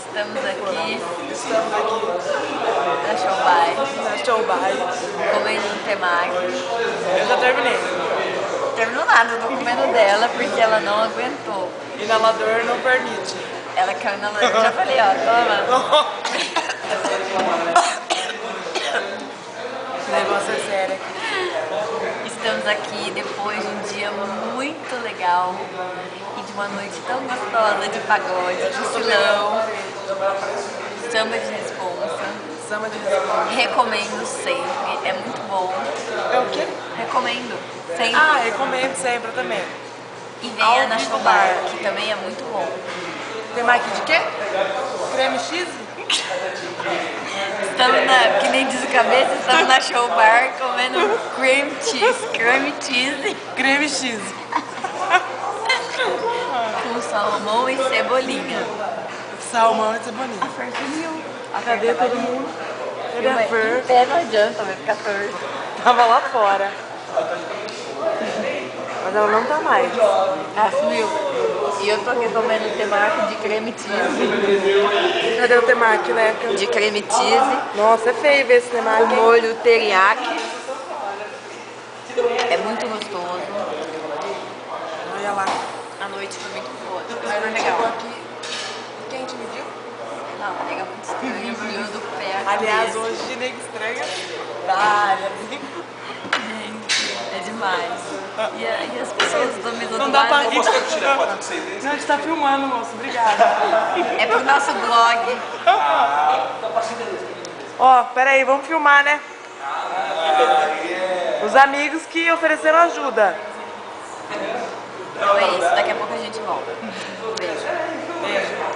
Estamos aqui Estamos aqui na Showbai, na Showbai. comendo um temaki. Eu já terminei. Terminou nada, eu tô comendo dela porque ela não aguentou. Inalador não permite. Ela caiu na loja. Eu já falei, ó, toma. O negócio é sério aqui. Estamos aqui depois de um dia muito legal e de uma noite tão gostosa de pagode, de filão, samba de responsa. Samba de responsa. Recomendo sempre, é muito bom. É o quê? Recomendo sempre. Ah, recomendo sempre também. E venha Ao na Vivo Showbar, Bar. que também é muito bom. Temaki de quê? Creme cheese? Estamos na, que nem diz o cabeça, estamos na Showbar comendo cream cheese, Creme cheese. com salmão e cebolinha. Salmão e cebolinha. A Fer sumiu. Cadê todo mundo? Cadê a Fer? Em pé não adianta, vai ficar torto. Tava lá fora. Mas ela não tá mais. Ah, sumiu. E eu tô aqui comendo temaki de creme cheese. Cadê o temaki, Leca? De creme cheese, Nossa, é feio ver esse o temaki. hein? molho teriyaki. É muito gostoso. Olha lá. A noite foi muito boa. Mas Super não chegou legal. aqui. Quem te mediu? Não, pega muito estranho, viu do pé a Aliás, cabeça. hoje nego estranha da área. Gente, é demais. E as pessoas da mesa Não do dá pra lado. rir. Não, a gente tá filmando, moço. Obrigada. É pro nosso blog. Ó, pera aí, vamos filmar, né? Os amigos que ofereceram ajuda. Então é isso, daqui a pouco a gente volta. Beijo. Beijo.